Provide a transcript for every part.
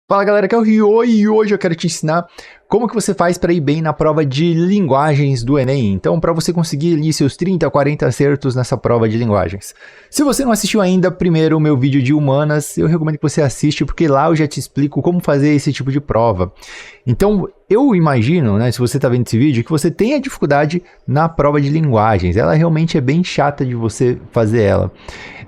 Fala galera, aqui é o Rio e hoje eu quero te ensinar como que você faz para ir bem na prova de linguagens do Enem. Então, para você conseguir ali seus 30, 40 acertos nessa prova de linguagens. Se você não assistiu ainda primeiro o meu vídeo de humanas, eu recomendo que você assista, porque lá eu já te explico como fazer esse tipo de prova. Então, eu imagino, né, se você está vendo esse vídeo, que você tenha dificuldade na prova de linguagens. Ela realmente é bem chata de você fazer ela.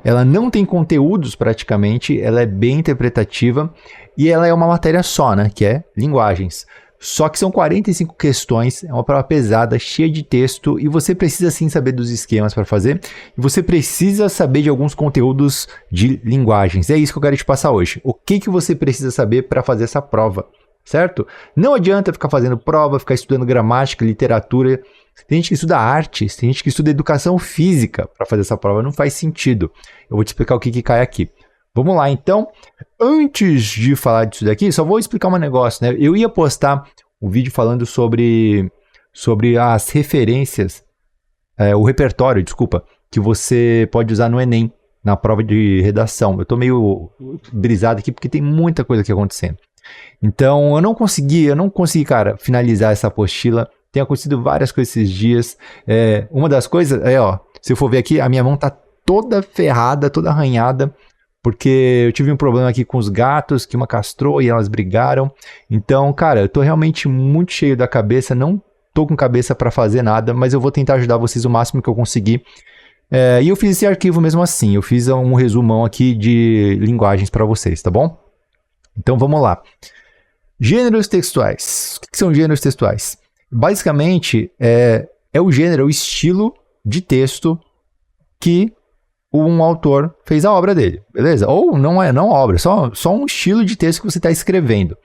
Ela não tem conteúdos praticamente, ela é bem interpretativa e ela é uma matéria só, né, que é linguagens. Só que são 45 questões, é uma prova pesada, cheia de texto e você precisa sim saber dos esquemas para fazer e você precisa saber de alguns conteúdos de linguagens. É isso que eu quero te passar hoje. O que você precisa saber para fazer essa prova, certo? Não adianta ficar fazendo prova, ficar estudando gramática, literatura. Tem gente que estuda artes, tem gente que estuda educação física para fazer essa prova, não faz sentido. Eu vou te explicar o que cai aqui. Vamos lá, então, antes de falar disso daqui, só vou explicar um negócio, né? Eu ia postar um vídeo falando sobre as referências, o repertório, desculpa, que você pode usar no Enem, na prova de redação. Eu tô meio brisado aqui porque tem muita coisa aqui acontecendo. Então, eu não consegui, cara, finalizar essa apostila. Tem acontecido várias coisas esses dias. Uma das coisas se eu for ver aqui, a minha mão tá toda ferrada, toda arranhada, porque eu tive um problema aqui com os gatos, que uma castrou e elas brigaram. Então, cara, eu tô realmente muito cheio da cabeça, não tô com cabeça para fazer nada, mas eu vou tentar ajudar vocês o máximo que eu conseguir. E eu fiz esse arquivo mesmo assim, eu fiz um resumão aqui de linguagens para vocês, tá bom? Então, vamos lá. Gêneros textuais. O que são gêneros textuais? Basicamente, é o gênero, o estilo de texto que um autor fez a obra dele, beleza? Ou não é obra, só um estilo de texto que você está escrevendo.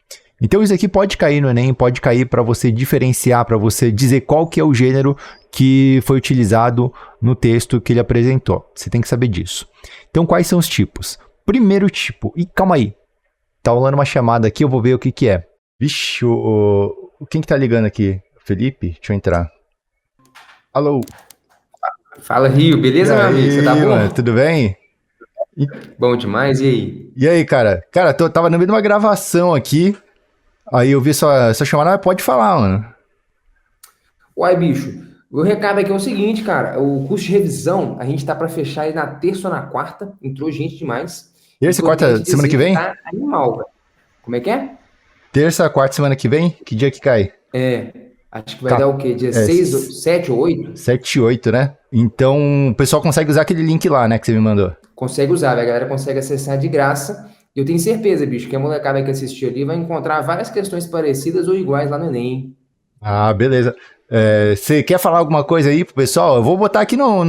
Então isso aqui pode cair no Enem, pode cair para você diferenciar, para você dizer qual que é o gênero que foi utilizado no texto que ele apresentou. Você tem que saber disso. Então quais são os tipos? Primeiro tipo, e calma aí, tá rolando uma chamada aqui, eu vou ver o que é. Vixe, quem que tá ligando aqui? Felipe? Deixa eu entrar. Alô? Fala, Rio, beleza, meu amigo? Você tá bom? Mano, tudo bem? Bom demais, e aí? E aí, cara? Cara, tava no meio de uma gravação aqui, aí eu vi sua chamada, pode falar, mano. Uai, bicho, o recado aqui é o seguinte, cara, o curso de revisão, a gente tá pra fechar aí na terça ou na quarta, entrou gente demais. Terça, quarta, semana que vem? Tá animal, velho. Como é que é? Terça, quarta, semana que vem? Que dia que cai? Acho que vai dar o quê? Dia 6, 7 ou 8? 7 e 8, né? Então, o pessoal consegue usar aquele link lá, né, que você me mandou. Consegue usar, a galera consegue acessar de graça. Eu tenho certeza, bicho, que a molecada que assistir ali vai encontrar várias questões parecidas ou iguais lá no Enem. Ah, beleza. Você quer falar alguma coisa aí pro pessoal? Eu vou botar aqui no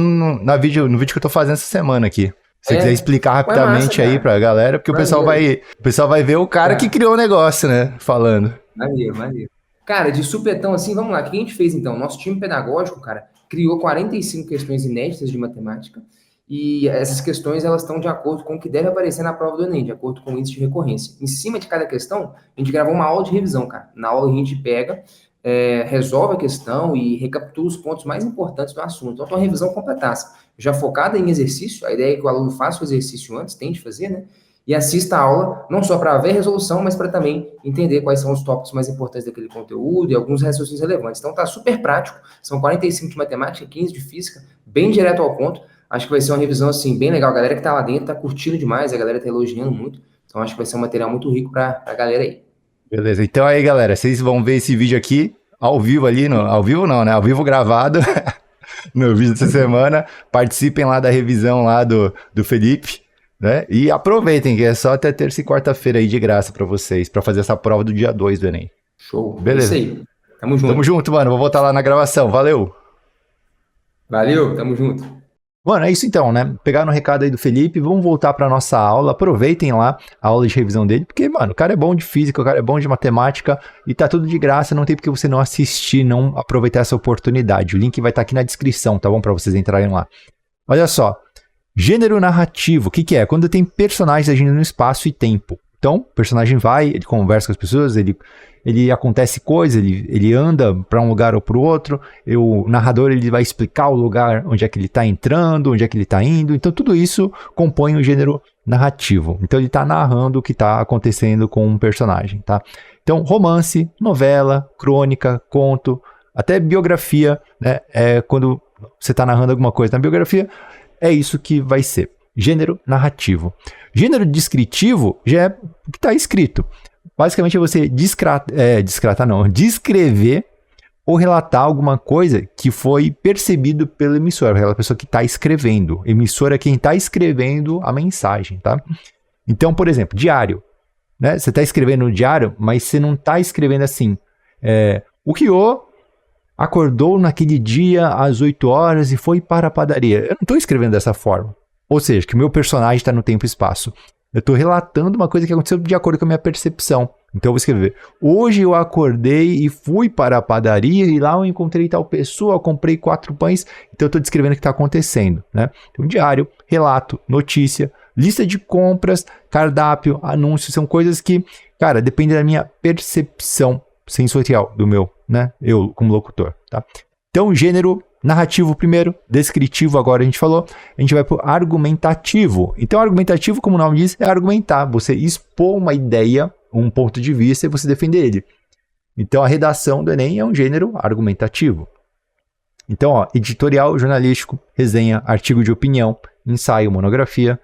vídeo que eu tô fazendo essa semana aqui. Se você quiser explicar rapidamente aí pra galera, porque o pessoal vai ver o cara que criou o negócio, né, falando. Maneiro. Cara, de supetão assim, vamos lá, o que a gente fez então? Nosso time pedagógico, cara, criou 45 questões inéditas de matemática e essas questões, elas estão de acordo com o que deve aparecer na prova do Enem, de acordo com o índice de recorrência. Em cima de cada questão, a gente gravou uma aula de revisão, cara. Na aula a gente pega, resolve a questão e recapitula os pontos mais importantes do assunto. Então, é uma revisão completaça. Já focada em exercício, a ideia é que o aluno faça o exercício antes, tente fazer, né? E assista a aula, não só para ver a resolução, mas para também entender quais são os tópicos mais importantes daquele conteúdo e alguns raciocínios relevantes. Então tá super prático, são 45 de matemática, 15 de física, bem direto ao ponto. Acho que vai ser uma revisão, assim, bem legal. A galera que tá lá dentro tá curtindo demais, a galera tá elogiando muito. Então acho que vai ser um material muito rico pra galera aí. Beleza, então aí galera, vocês vão ver esse vídeo aqui, ao vivo ali, ao vivo não, né, ao vivo gravado, no vídeo dessa semana. Participem lá da revisão lá do Felipe. Né? E aproveitem, que é só até terça e quarta-feira aí de graça pra vocês, pra fazer essa prova do dia 2 do Enem. Show. Beleza? É isso aí. Tamo junto. Tamo junto, mano. Vou voltar lá na gravação. Valeu. Valeu, tamo junto. Mano, é isso então, né? Pegaram o recado aí do Felipe, vamos voltar pra nossa aula. Aproveitem lá a aula de revisão dele, porque, mano, o cara é bom de física, o cara é bom de matemática e tá tudo de graça, não tem porque você não assistir, não aproveitar essa oportunidade. O link vai estar aqui na descrição, tá bom? Pra vocês entrarem lá. Olha só. Gênero narrativo, o que é? Quando tem personagens agindo no espaço e tempo. Então, o personagem vai, ele conversa com as pessoas, ele acontece coisa, ele anda para um lugar ou para o outro, o narrador ele vai explicar o lugar onde é que ele está entrando, onde é que ele está indo. Então, tudo isso compõe o gênero narrativo. Então ele está narrando o que está acontecendo com um personagem, tá? Então romance, novela, crônica, conto, até biografia, né? Quando você está narrando alguma coisa na biografia, é isso que vai ser. Gênero narrativo. Gênero descritivo já é o que está escrito. Basicamente é você descrever ou relatar alguma coisa que foi percebido pelo emissor, aquela pessoa que está escrevendo. Emissor é quem está escrevendo a mensagem, tá? Então, por exemplo, diário. Né? Você está escrevendo no diário, mas você não está escrevendo assim. O Kyo acordou naquele dia às 8 horas e foi para a padaria. Eu não estou escrevendo dessa forma. Ou seja, que o meu personagem está no tempo e espaço. Eu estou relatando uma coisa que aconteceu de acordo com a minha percepção. Então eu vou escrever: hoje eu acordei e fui para a padaria e lá eu encontrei tal pessoa, eu comprei 4 pães. Então eu estou descrevendo o que está acontecendo, né? Então diário, relato, notícia, lista de compras, cardápio, anúncio, são coisas que, cara, dependem da minha percepção sensorial, do meu, né? Eu como locutor, tá? Então gênero narrativo primeiro, descritivo agora a gente falou, a gente vai para o argumentativo. Então argumentativo, como o nome diz, é argumentar, você expor uma ideia, um ponto de vista e você defender ele. Então a redação do Enem é um gênero argumentativo. Então, ó, editorial, jornalístico, resenha, artigo de opinião, ensaio, monografia.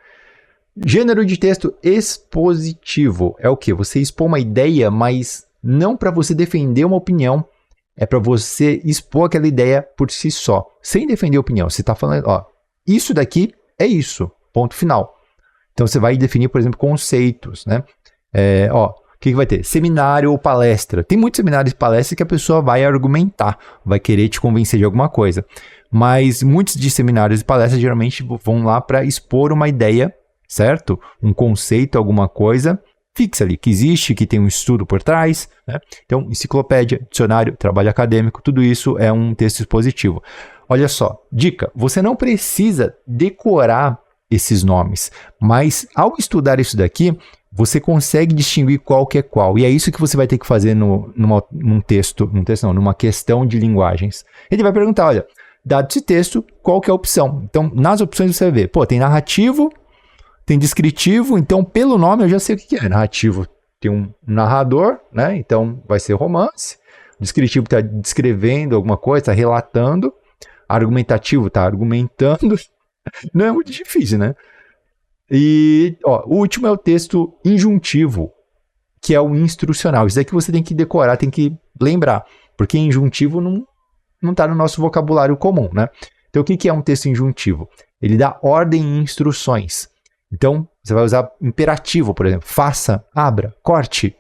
Gênero de texto expositivo é o quê? Você expor uma ideia, mas não para você defender uma opinião, é para você expor aquela ideia por si só, sem defender a opinião. Você está falando, ó, isso daqui é isso, ponto final. Então você vai definir, por exemplo, conceitos, né? O que vai ter? Seminário ou palestra. Tem muitos seminários e palestras que a pessoa vai argumentar, vai querer te convencer de alguma coisa. Mas muitos de seminários e palestras geralmente vão lá para expor uma ideia, certo? Um conceito, alguma coisa fixa ali, que existe, que tem um estudo por trás, né? Então, enciclopédia, dicionário, trabalho acadêmico, tudo isso é um texto expositivo. Olha só, dica, você não precisa decorar esses nomes, mas ao estudar isso daqui, você consegue distinguir qual que é qual, e é isso que você vai ter que fazer numa questão de linguagens. Ele vai perguntar, olha, dado esse texto, qual que é a opção? Então, nas opções você vai ver, tem narrativo, tem descritivo, então pelo nome eu já sei o que é. Narrativo tem um narrador, né? Então vai ser romance. Descritivo está descrevendo alguma coisa, está relatando. Argumentativo está argumentando. Não é muito difícil, né? E o último é o texto injuntivo, que é o instrucional. Isso daqui você tem que decorar, tem que lembrar, porque injuntivo não está no nosso vocabulário comum, né? Então o que é um texto injuntivo? Ele dá ordem e instruções. Então, você vai usar imperativo, por exemplo. Faça, abra, corte,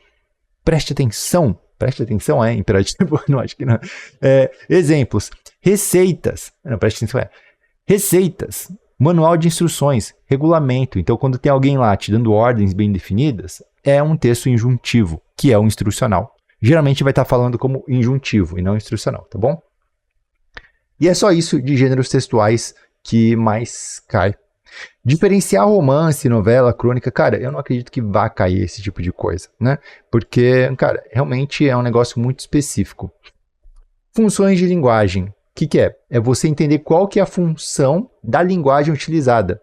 preste atenção. Preste atenção é imperativo? Não, acho que não. Exemplos. Receitas. Não, preste atenção receitas. Manual de instruções. Regulamento. Então, quando tem alguém lá te dando ordens bem definidas, é um texto injuntivo, que é o instrucional. Geralmente vai estar falando como injuntivo e não instrucional, tá bom? E é só isso de gêneros textuais que mais cai. Diferenciar romance, novela, crônica, cara, eu não acredito que vá cair esse tipo de coisa, né? Porque, cara, realmente é um negócio muito específico. Funções de linguagem. O que é? É você entender qual que é a função da linguagem utilizada.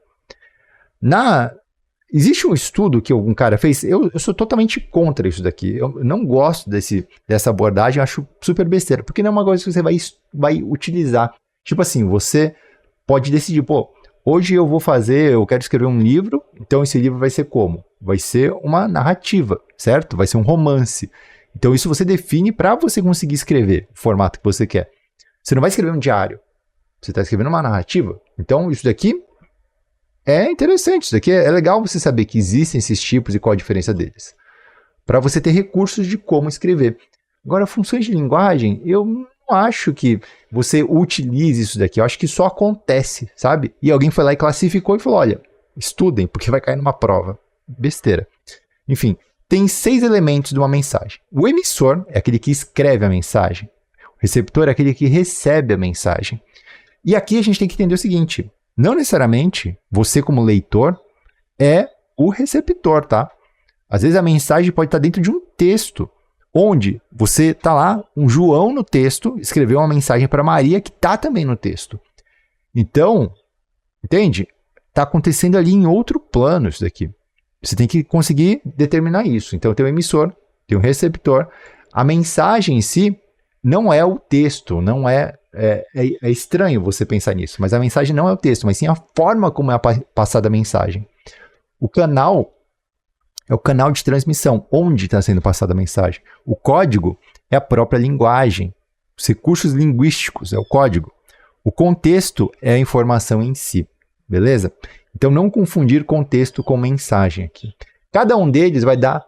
Existe um estudo que algum cara fez, eu sou totalmente contra isso daqui. Eu não gosto dessa abordagem, eu acho super besteira, porque não é uma coisa que você vai utilizar. Tipo assim, você pode decidir, hoje eu quero escrever um livro, então esse livro vai ser como? Vai ser uma narrativa, certo? Vai ser um romance. Então isso você define para você conseguir escrever o formato que você quer. Você não vai escrever um diário, você está escrevendo uma narrativa. Então isso daqui é interessante, isso daqui é legal você saber que existem esses tipos e qual a diferença deles. Para você ter recursos de como escrever. Agora, funções de linguagem, eu não acho que você utilize isso daqui, eu acho que só acontece, sabe? E alguém foi lá e classificou e falou, olha, estudem, porque vai cair numa prova. Besteira. Enfim, tem 6 elementos de uma mensagem. O emissor é aquele que escreve a mensagem. O receptor é aquele que recebe a mensagem. E aqui a gente tem que entender o seguinte, não necessariamente você como leitor é o receptor, tá? Às vezes a mensagem pode estar dentro de um texto, onde você está lá, um João no texto, escreveu uma mensagem para Maria que está também no texto. Então, entende? está acontecendo ali em outro plano isso daqui. Você tem que conseguir determinar isso. Então tem o emissor, tem o receptor. A mensagem em si não é o texto, não é estranho você pensar nisso, mas a mensagem não é o texto, mas sim a forma como é passada a mensagem. O canal é o canal de transmissão, onde está sendo passada a mensagem. O código é a própria linguagem. Os recursos linguísticos é o código. O contexto é a informação em si, beleza? Então não confundir contexto com mensagem aqui. Cada um deles vai dar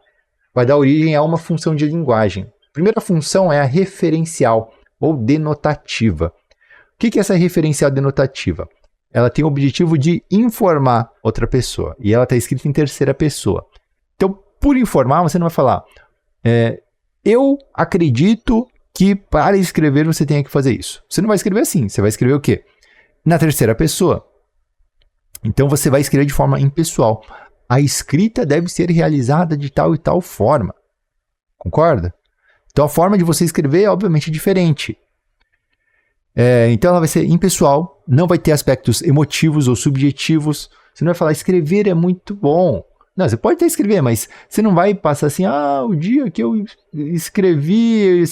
origem a uma função de linguagem. A primeira função é a referencial ou denotativa. O que é essa referencial denotativa? Ela tem o objetivo de informar outra pessoa e ela está escrita em terceira pessoa. Então, por informar, você não vai falar eu acredito que para escrever você tenha que fazer isso. Você não vai escrever assim, você vai escrever o quê? Na terceira pessoa. Então você vai escrever de forma impessoal. A escrita deve ser realizada de tal e tal forma. Concorda? Então a forma de você escrever é obviamente diferente. Então ela vai ser impessoal, não vai ter aspectos emotivos ou subjetivos. Você não vai falar escrever é muito bom. Não, você pode até escrever, mas você não vai passar assim, o dia que eu escrevi,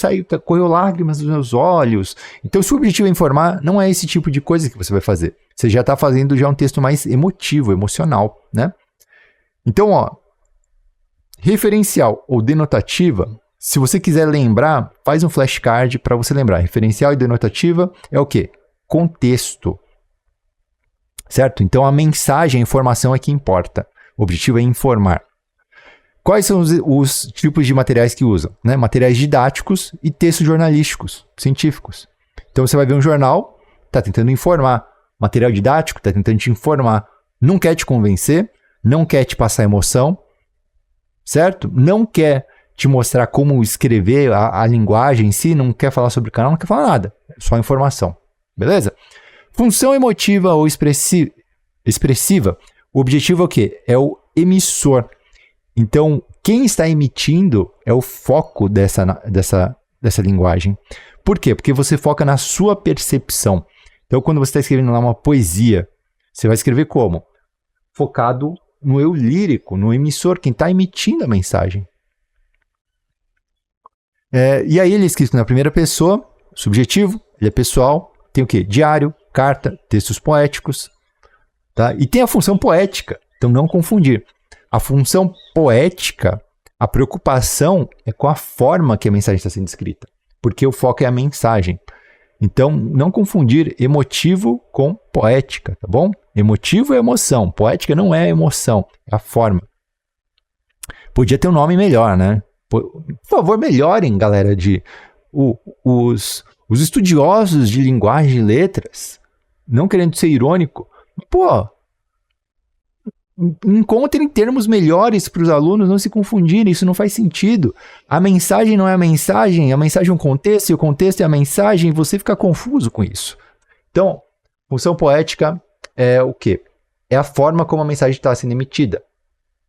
correu lágrimas dos meus olhos. Então, se o objetivo é informar, não é esse tipo de coisa que você vai fazer. Você já está fazendo já um texto mais emotivo, emocional, né? Então, referencial ou denotativa, se você quiser lembrar, faz um flashcard para você lembrar. Referencial e denotativa é o quê? Contexto. Certo? Então, a mensagem, a informação é que importa. O objetivo é informar. Quais são os tipos de materiais que usam? Né? Materiais didáticos e textos jornalísticos, científicos. Então você vai ver um jornal, está tentando informar. Material didático está tentando te informar. Não quer te convencer, não quer te passar emoção, certo? Não quer te mostrar como escrever a linguagem em si, não quer falar sobre o canal, não quer falar nada. É só informação. Beleza? Função emotiva ou expressiva. O objetivo é o quê? É o emissor. Então, quem está emitindo é o foco dessa linguagem. Por quê? Porque você foca na sua percepção. Então, quando você está escrevendo lá uma poesia, você vai escrever como? Focado no eu lírico, no emissor, quem está emitindo a mensagem. E aí ele é escrito na primeira pessoa, subjetivo, ele é pessoal, tem o quê? Diário, carta, textos poéticos. Tá? E tem a função poética, então não confundir. A função poética, a preocupação é com a forma que a mensagem está sendo escrita, porque o foco é a mensagem. Então, não confundir emotivo com poética, tá bom? Emotivo é emoção, poética não é emoção, é a forma. Podia ter um nome melhor, né? Por favor, melhorem, galera, os estudiosos de linguagem e letras, não querendo ser irônico, encontrem termos melhores para os alunos não se confundirem, isso não faz sentido. A mensagem não é a mensagem é um contexto, e o contexto é a mensagem, e você fica confuso com isso. Então, função poética é o quê? É a forma como a mensagem está sendo emitida.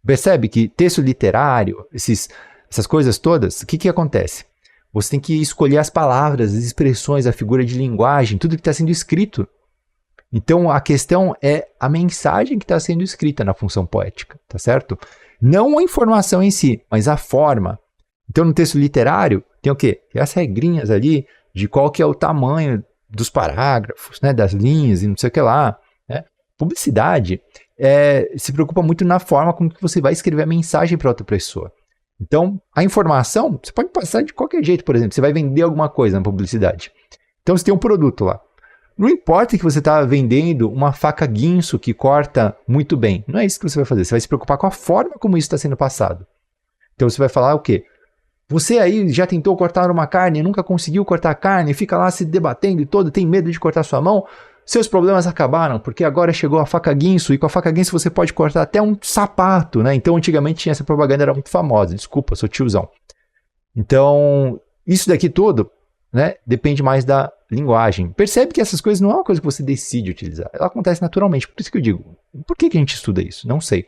Percebe que texto literário, essas coisas todas, o que acontece? Você tem que escolher as palavras, as expressões, a figura de linguagem, tudo que está sendo escrito. Então, a questão é a mensagem que está sendo escrita na função poética, tá certo? Não a informação em si, mas a forma. Então, no texto literário, tem o quê? Tem as regrinhas ali de qual que é o tamanho dos parágrafos, né, das linhas e não sei o que lá. Né? Publicidade se preocupa muito na forma como que você vai escrever a mensagem para outra pessoa. Então, a informação, você pode passar de qualquer jeito, por exemplo, você vai vender alguma coisa na publicidade. Então, você tem um produto lá. Não importa que você está vendendo uma faca guinso que corta muito bem. Não é isso que você vai fazer. Você vai se preocupar com a forma como isso está sendo passado. Então você vai falar o quê? Você aí já tentou cortar uma carne, nunca conseguiu cortar a carne, fica lá se debatendo e todo, tem medo de cortar sua mão. Seus problemas acabaram, porque agora chegou a faca guinso, e com a faca guinso você pode cortar até um sapato, né? Então antigamente tinha essa propaganda, era muito famosa. Desculpa, sou tiozão. Então, isso daqui tudo, né, depende mais da linguagem. Percebe que essas coisas não é uma coisa que você decide utilizar. Ela acontece naturalmente. Por isso que eu digo, por que a gente estuda isso? Não sei.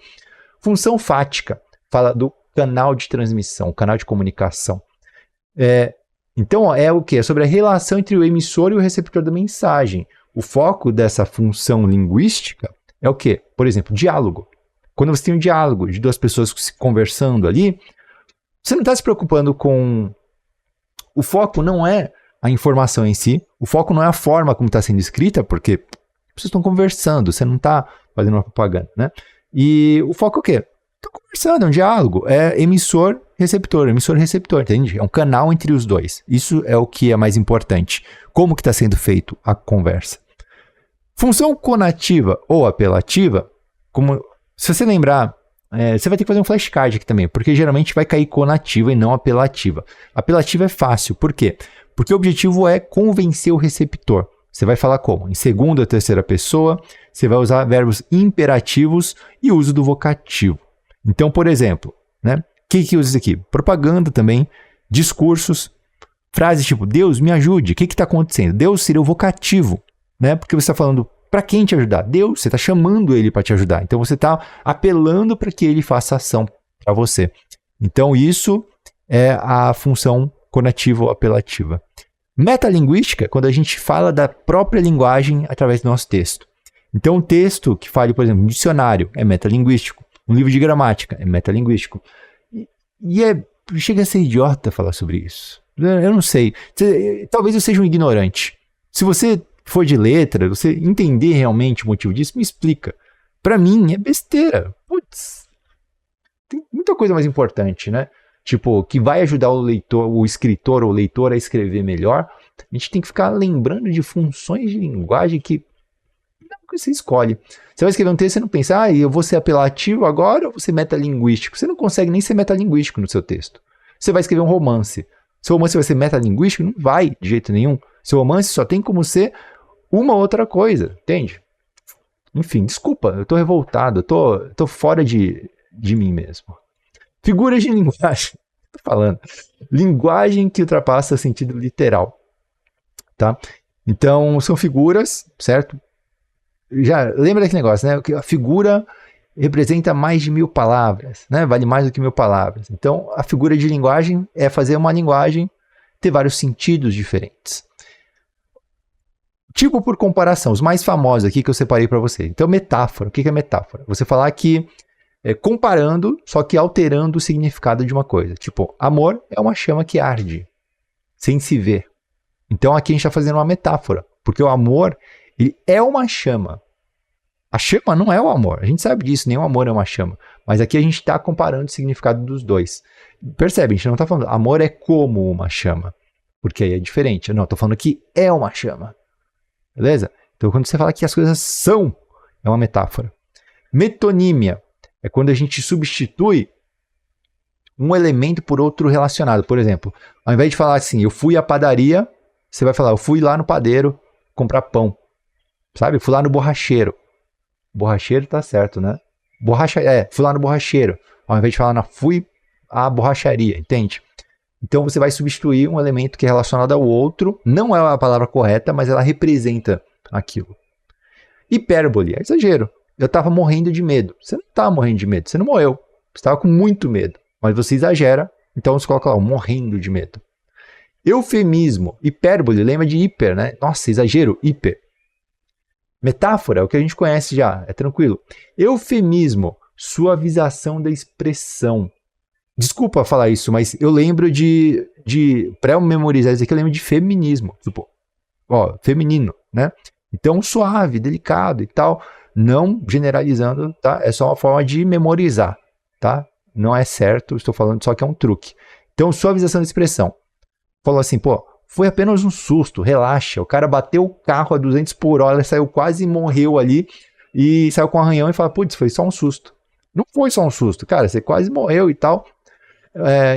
Função fática fala do canal de transmissão, canal de comunicação. Então, é o quê? É sobre a relação entre o emissor e o receptor da mensagem. O foco dessa função linguística é o quê? Por exemplo, diálogo. Quando você tem um diálogo de duas pessoas se conversando ali, você não está se preocupando com... O foco não é a informação em si, o foco não é a forma como está sendo escrita, porque vocês estão conversando, você não está fazendo uma propaganda, né? E o foco é o quê? Estão conversando, é um diálogo, é emissor-receptor, entende? É um canal entre os dois. Isso é o que é mais importante. Como que está sendo feito a conversa? Função conativa ou apelativa, como, se você lembrar, você vai ter que fazer um flashcard aqui também, porque geralmente vai cair conativa e não apelativa. Apelativa é fácil, por quê? Porque o objetivo é convencer o receptor. Você vai falar como? Em segunda ou terceira pessoa, você vai usar verbos imperativos e uso do vocativo. Então, por exemplo, né? O que usa isso aqui? Propaganda também, discursos, frases tipo, Deus me ajude, o que está acontecendo? Deus seria o vocativo, né? Porque você está falando para quem te ajudar? Deus, você está chamando ele para te ajudar. Então, você está apelando para que ele faça ação para você. Então, isso é a função conativa ou apelativa. Metalinguística, quando a gente fala da própria linguagem através do nosso texto. Então, um texto que fale, por exemplo, um dicionário é metalinguístico. Um livro de gramática é metalinguístico. Chega a ser idiota falar sobre isso. Eu não sei. Talvez eu seja um ignorante. Se você for de letra, você entender realmente o motivo disso, me explica. Para mim, é besteira. Putz, tem muita coisa mais importante, né? Tipo, que vai ajudar o leitor, o escritor ou leitor a escrever melhor. A gente tem que ficar lembrando de funções de linguagem que você escolhe. Você vai escrever um texto e você não pensa, eu vou ser apelativo agora ou vou ser metalinguístico? Você não consegue nem ser metalinguístico no seu texto. Você vai escrever um romance. Seu romance vai ser metalinguístico? Não vai, de jeito nenhum. Seu romance só tem como ser uma outra coisa, entende? Enfim, desculpa, eu tô revoltado, eu tô fora de mim mesmo. Figuras de linguagem. Tô falando. Linguagem que ultrapassa o sentido literal. Tá? Então, são figuras, certo? Já lembra daquele negócio, né? Que a figura representa mais de 1000 palavras, né? Vale mais do que 1000 palavras. Então, a figura de linguagem é fazer uma linguagem ter vários sentidos diferentes. Tipo por comparação, os mais famosos aqui que eu separei para você. Então, metáfora. O que é metáfora? Você falar que comparando, só que alterando o significado de uma coisa. Tipo, amor é uma chama que arde, sem se ver. Então, aqui a gente está fazendo uma metáfora, porque o amor ele é uma chama. A chama não é o amor. A gente sabe disso, nem o amor é uma chama. Mas aqui a gente está comparando o significado dos dois. Percebe? A gente não está falando amor é como uma chama. Porque aí é diferente. Não, estou falando que é uma chama. Beleza? Então quando você fala que as coisas são, é uma metáfora. Metonímia é quando a gente substitui um elemento por outro relacionado. Por exemplo, ao invés de falar assim, eu fui à padaria, você vai falar, eu fui lá no padeiro comprar pão. Sabe? Fui lá no borracheiro. Borracheiro tá certo, né? Fui lá no borracheiro. Ao invés de falar, fui à borracharia, entende? Então você vai substituir um elemento que é relacionado ao outro. Não é a palavra correta, mas ela representa aquilo. Hipérbole, é exagero. Eu tava morrendo de medo. Você não tava morrendo de medo, você não morreu. Você tava com muito medo. Mas você exagera, então você coloca lá, morrendo de medo. Eufemismo, hipérbole, lembra de hiper, né? Nossa, exagero, hiper. Metáfora, é o que a gente conhece já, é tranquilo. Eufemismo, suavização da expressão. Desculpa falar isso, mas eu lembro para eu memorizar isso aqui, eu lembro de feminismo. Tipo, feminino, né? Então, suave, delicado e tal. Não generalizando, tá? É só uma forma de memorizar, tá? Não é certo, estou falando só que é um truque. Então, suavização da expressão. Falou assim, foi apenas um susto, relaxa. O cara bateu o carro a 200 por hora, saiu quase morreu ali e saiu com um arranhão e fala, putz, foi só um susto. Não foi só um susto, cara, você quase morreu e tal.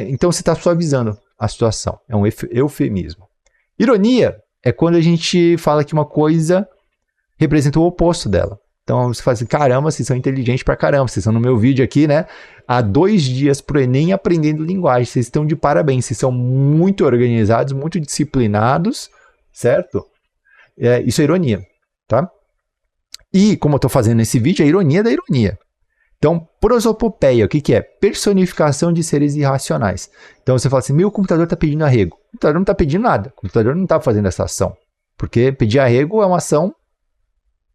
Então você está suavizando a situação, é um eufemismo. Ironia é quando a gente fala que uma coisa representa o oposto dela. Então você fala assim, caramba, vocês são inteligentes pra caramba, vocês estão no meu vídeo aqui, né? Há 2 dias pro Enem aprendendo linguagem, vocês estão de parabéns, vocês são muito organizados, muito disciplinados, certo? Isso é ironia, tá? E como eu tô fazendo nesse vídeo, a ironia da ironia. Então, prosopopeia, o que é? Personificação de seres irracionais. Então você fala assim, meu computador está pedindo arrego. O computador não está pedindo nada, o computador não está fazendo essa ação. Porque pedir arrego é uma ação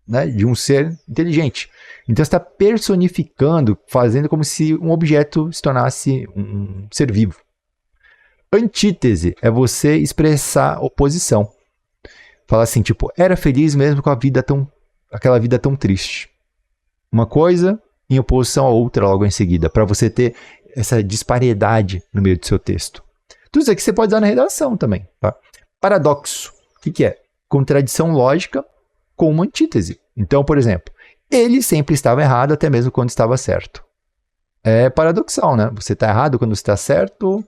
né, de um ser inteligente. Então você está personificando, fazendo como se um objeto se tornasse um ser vivo. Antítese é você expressar oposição. Falar assim, tipo, era feliz mesmo com aquela vida tão triste. Uma coisa em oposição a outra logo em seguida, para você ter essa disparidade no meio do seu texto. Tudo isso aqui você pode usar na redação também. Tá? Paradoxo. O que é? Contradição lógica com uma antítese. Então, por exemplo, ele sempre estava errado até mesmo quando estava certo. É paradoxal, né? Você está errado quando está certo.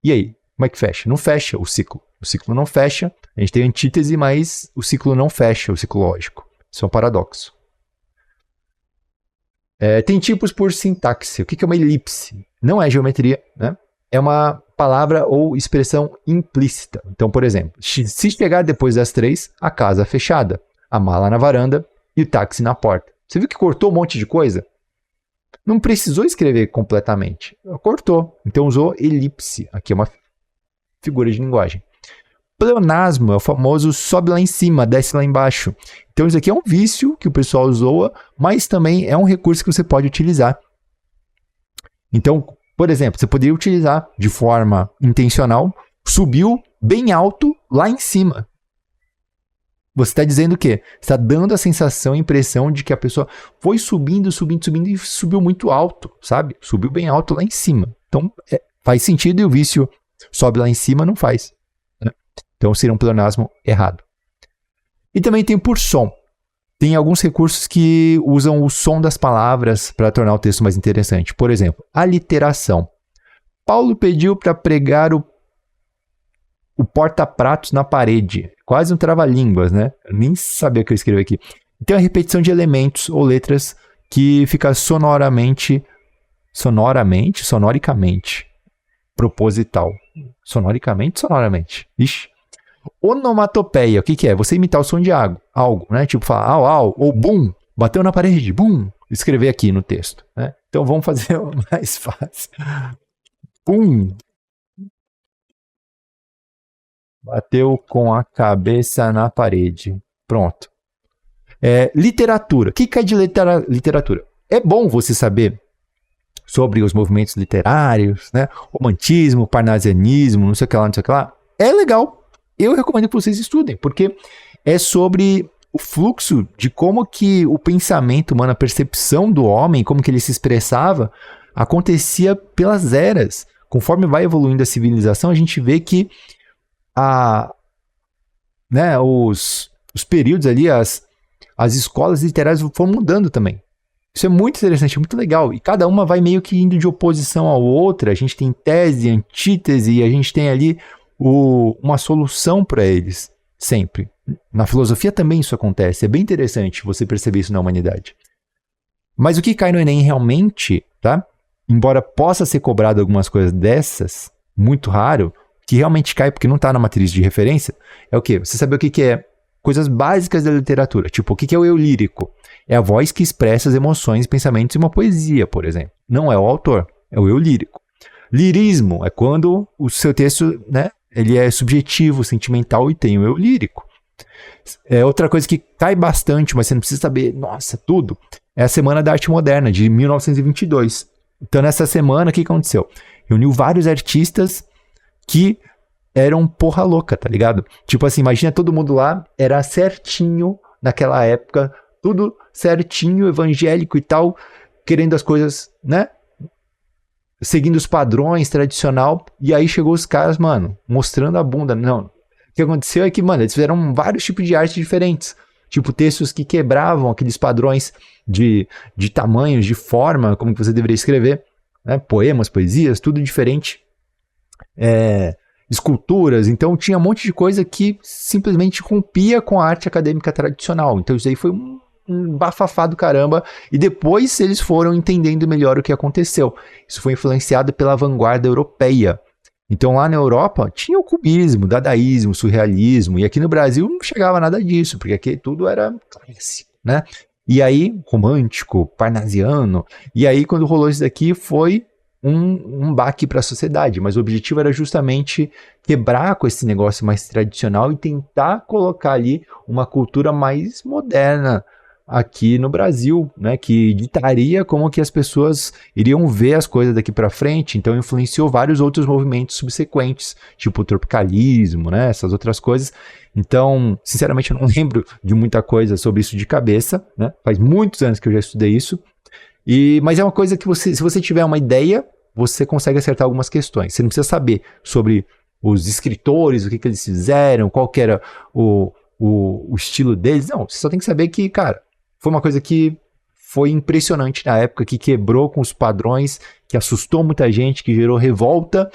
E aí? Como é que fecha? Não fecha o ciclo. O ciclo não fecha. A gente tem antítese, mas o ciclo não fecha, o ciclo lógico. Isso é um paradoxo. Tem tipos por sintaxe. O que é uma elipse? Não é geometria, né? É uma palavra ou expressão implícita. Então, por exemplo, se chegar depois das 3, a casa fechada, a mala na varanda e o táxi na porta. Você viu que cortou um monte de coisa? Não precisou escrever completamente. Cortou. Então usou elipse. Aqui é uma figura de linguagem. Pleonasmo é o famoso sobe lá em cima, desce lá embaixo. Então isso aqui é um vício que o pessoal usou, mas também é um recurso que você pode utilizar. Então, por exemplo, você poderia utilizar de forma intencional, subiu bem alto lá em cima. Você está dizendo o quê? Você está dando a sensação, a impressão de que a pessoa foi subindo, subindo, subindo e subiu muito alto, sabe? Subiu bem alto lá em cima. Então, faz sentido e o vício sobe lá em cima não faz. Né? Então, seria um pleonasmo errado. E também tem por som. Tem alguns recursos que usam o som das palavras para tornar o texto mais interessante. Por exemplo, aliteração. Paulo pediu para pregar o porta-pratos na parede. Quase um trava-línguas, né? Eu nem sabia o que eu escrevi aqui. Tem a repetição de elementos ou letras que fica sonoricamente, proposital. Sonoricamente. Ixi. Onomatopeia, o que é? Você imitar o som de algo, né? Tipo falar au, au, ou bum, bateu na parede, bum. Escrever aqui no texto, né? Então vamos fazer o mais fácil. Bum. Bateu com a cabeça na parede. Pronto. Literatura. O que é de literatura? É bom você saber sobre os movimentos literários, né? Romantismo, parnasianismo, não sei o que lá. É legal. Eu recomendo que vocês estudem, porque é sobre o fluxo de como que o pensamento humano, a percepção do homem, como que ele se expressava, acontecia pelas eras. Conforme vai evoluindo a civilização, a gente vê que os períodos ali, as escolas literárias foram mudando também. Isso é muito interessante, muito legal. E cada uma vai meio que indo de oposição à outra. A gente tem tese, antítese, e a gente tem ali uma solução para eles, sempre. Na filosofia também isso acontece. É bem interessante você perceber isso na humanidade. Mas o que cai no Enem realmente, tá? Embora possa ser cobrado algumas coisas dessas, muito raro, que realmente cai porque não está na matriz de referência, é o quê? Você saber o que é coisas básicas da literatura. Tipo, o que é o eu lírico? É a voz que expressa as emoções e pensamentos em uma poesia, por exemplo. Não é o autor, é o eu lírico. Lirismo é quando o seu texto, né, ele é subjetivo, sentimental e tem o eu lírico. Outra coisa que cai bastante, mas você não precisa saber, nossa, tudo, é a Semana da Arte Moderna, de 1922. Então, nessa semana, o que aconteceu? Reuniu vários artistas que eram porra louca, tá ligado? Tipo assim, imagina todo mundo lá, era certinho naquela época, tudo certinho, evangélico e tal, querendo as coisas, né? Seguindo os padrões tradicional, e aí chegou os caras, mano, mostrando a bunda. Não, o que aconteceu é que, mano, eles fizeram vários tipos de arte diferentes. Tipo, textos que quebravam aqueles padrões de tamanhos, de forma, como que você deveria escrever, né? Poemas, poesias, tudo diferente. Esculturas, então tinha um monte de coisa que simplesmente rompia com a arte acadêmica tradicional. Então isso aí foi um bafafá do caramba, e depois eles foram entendendo melhor o que aconteceu. Isso foi influenciado pela vanguarda europeia. Então lá na Europa tinha o cubismo, dadaísmo, surrealismo, e aqui no Brasil não chegava nada disso, porque aqui tudo era clássico, né? E aí, romântico, parnasiano, e aí quando rolou isso daqui foi um baque para a sociedade, mas o objetivo era justamente quebrar com esse negócio mais tradicional e tentar colocar ali uma cultura mais moderna aqui no Brasil, né, que ditaria como que as pessoas iriam ver as coisas daqui para frente. Então influenciou vários outros movimentos subsequentes, tipo o tropicalismo, né, essas outras coisas. Então, sinceramente, eu não lembro de muita coisa sobre isso de cabeça, né? Faz muitos anos que eu já estudei isso. Mas é uma coisa que se você tiver uma ideia, você consegue acertar algumas questões. Você não precisa saber sobre os escritores, o que eles fizeram, qual que era o estilo deles. Não, você só tem que saber que, cara, foi uma coisa que foi impressionante na época, que quebrou com os padrões, que assustou muita gente, que gerou revolta,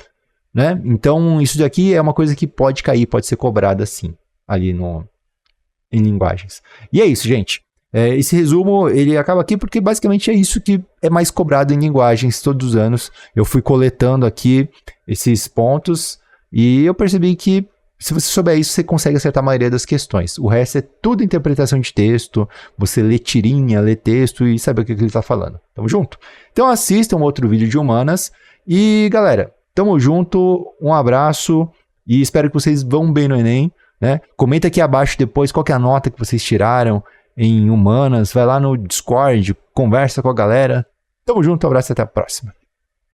né? Então, isso daqui é uma coisa que pode cair, pode ser cobrada assim, ali em linguagens. E é isso, gente. Esse resumo, ele acaba aqui porque basicamente é isso que é mais cobrado em linguagens todos os anos. Eu fui coletando aqui esses pontos e eu percebi que se você souber isso, você consegue acertar a maioria das questões. O resto é tudo interpretação de texto, você lê tirinha, lê texto e sabe o que ele está falando. Tamo junto? Então assista um outro vídeo de humanas e, galera, tamo junto, um abraço e espero que vocês vão bem no Enem, né? Comenta aqui abaixo depois qual que é a nota que vocês tiraram em humanas, vai lá no Discord, conversa com a galera. Tamo junto, um abraço e até a próxima.